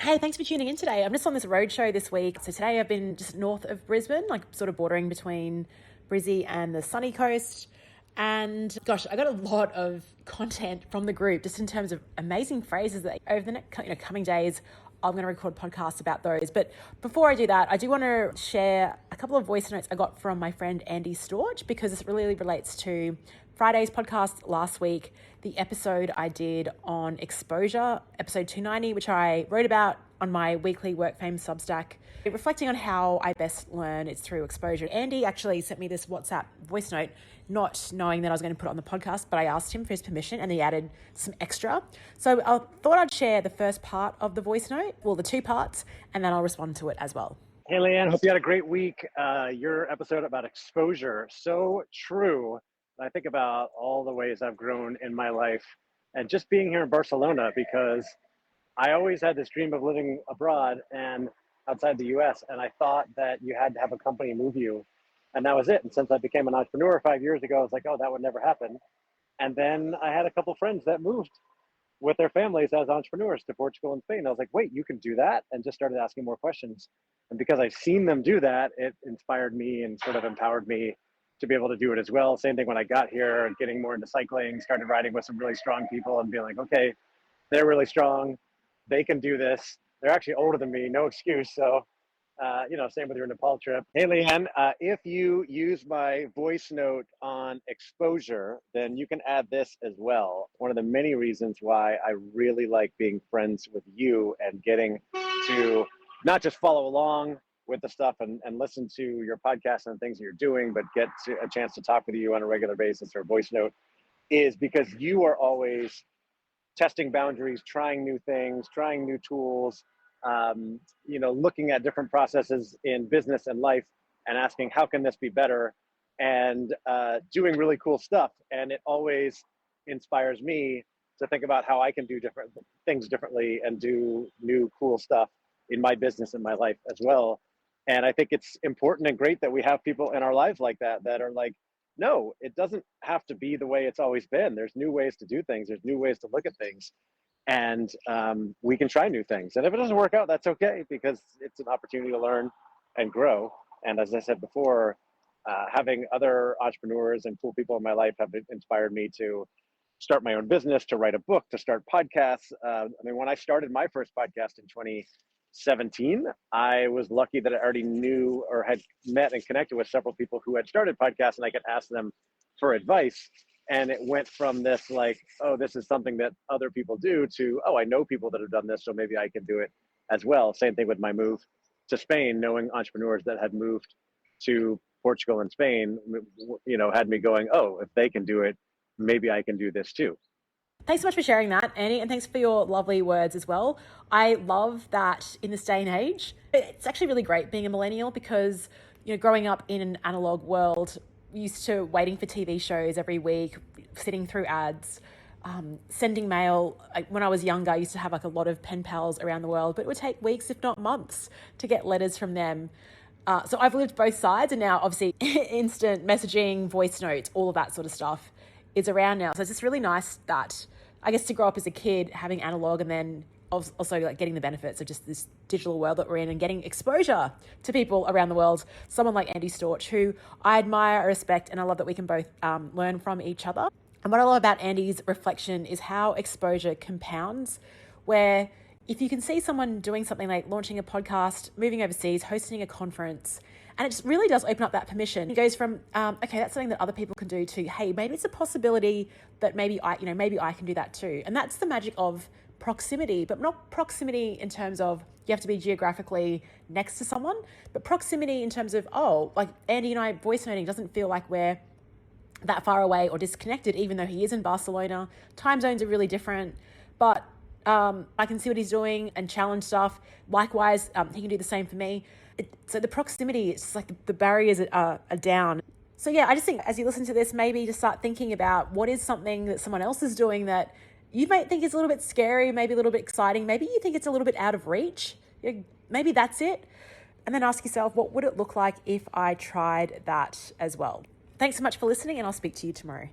Hey, thanks for tuning in today. I'm just on this road show this week. So today I've been just north of Brisbane, like sort of bordering between Brizzy and the sunny coast. And gosh, I got a lot of content from the group just in terms of amazing phrases that over the next coming days, I'm going to record podcasts about those. But before I do that, I do want to share a couple of voice notes I got from my friend Andy Storch, because this really relates to Friday's podcast last week, the episode I did on exposure, episode 290, which I wrote about on my weekly Work Fame Substack, reflecting on how I best learn. It's through exposure. Andy actually sent me this WhatsApp voice note, not knowing that I was going to put it on the podcast, but I asked him for his permission and he added some extra. So I thought I'd share the first part of the voice note, well, the two parts, and then I'll respond to it as well. Hey, Leanne, hope you had a great week. Your episode about exposure, so true. I think about all the ways I've grown in my life and just being here in Barcelona, because I always had this dream of living abroad and outside the US. And I thought that you had to have a company move you. And that was it. And since I became an entrepreneur 5 years ago, I was like, oh, that would never happen. And then I had a couple friends that moved with their families as entrepreneurs to Portugal and Spain. I was like, wait, you can do that? And just started asking more questions. And because I've seen them do that, it inspired me and sort of empowered me to be able to do it as well. Same thing when I got here, getting more into cycling, started riding with some really strong people and being like, okay, they're really strong. They can do this. They're actually older than me, no excuse. So, same with your Nepal trip. Hey, Leanne, if you use my voice note on exposure, then you can add this as well. One of the many reasons why I really like being friends with you and getting to not just follow along with the stuff and listen to your podcast and things that you're doing, but get to a chance to talk with you on a regular basis or voice note, is because you are always testing boundaries, trying new things, trying new tools, looking at different processes in business and life and asking, how can this be better? And doing really cool stuff. And it always inspires me to think about how I can do different things differently and do new cool stuff in my business and my life as well. And I think it's important and great that we have people in our lives like that are like, no, it doesn't have to be the way it's always been. There's new ways to do things. There's new ways to look at things. And we can try new things. And if it doesn't work out, that's okay, because it's an opportunity to learn and grow. And as I said before, having other entrepreneurs and cool people in my life have inspired me to start my own business, to write a book, to start podcasts. When I started my first podcast in 2017, I was lucky that I already knew or had met and connected with several people who had started podcasts, and I could ask them for advice. And it went from this like, oh, this is something that other people do, to, oh, I know people that have done this, so maybe I can do it as well. Same thing with my move to Spain, knowing entrepreneurs that had moved to Portugal and Spain, had me going, oh, if they can do it, maybe I can do this too. Thanks so much for sharing that, Annie, and thanks for your lovely words as well. I love that in this day and age, it's actually really great being a millennial, because, growing up in an analog world, used to waiting for TV shows every week, sitting through ads, sending mail. When I was younger, I used to have a lot of pen pals around the world, but it would take weeks, if not months, to get letters from them. So I've lived both sides, and now obviously instant messaging, voice notes, all of that sort of stuff is around now. So it's just really nice that, I guess, to grow up as a kid having analog, and then also like getting the benefits of just this digital world that we're in, and getting exposure to people around the world. Someone like Andy Storch, who I admire, I respect, and I love that we can both learn from each other. And what I love about Andy's reflection is how exposure compounds, where if you can see someone doing something like launching a podcast, moving overseas, hosting a conference, and it just really does open up that permission. It goes from, okay, that's something that other people can do, to, hey, maybe it's a possibility that maybe I can do that too. And that's the magic of proximity, but not proximity in terms of you have to be geographically next to someone, but proximity in terms of, oh, like Andy and I voice noting doesn't feel like we're that far away or disconnected, even though he is in Barcelona. Time zones are really different, but I can see what he's doing and challenge stuff. Likewise, he can do the same for me. So the proximity, it's just like the barriers are down. So yeah, I just think as you listen to this, maybe just start thinking about what is something that someone else is doing that you might think is a little bit scary, maybe a little bit exciting. Maybe you think it's a little bit out of reach. Maybe that's it. And then ask yourself, what would it look like if I tried that as well? Thanks so much for listening, and I'll speak to you tomorrow.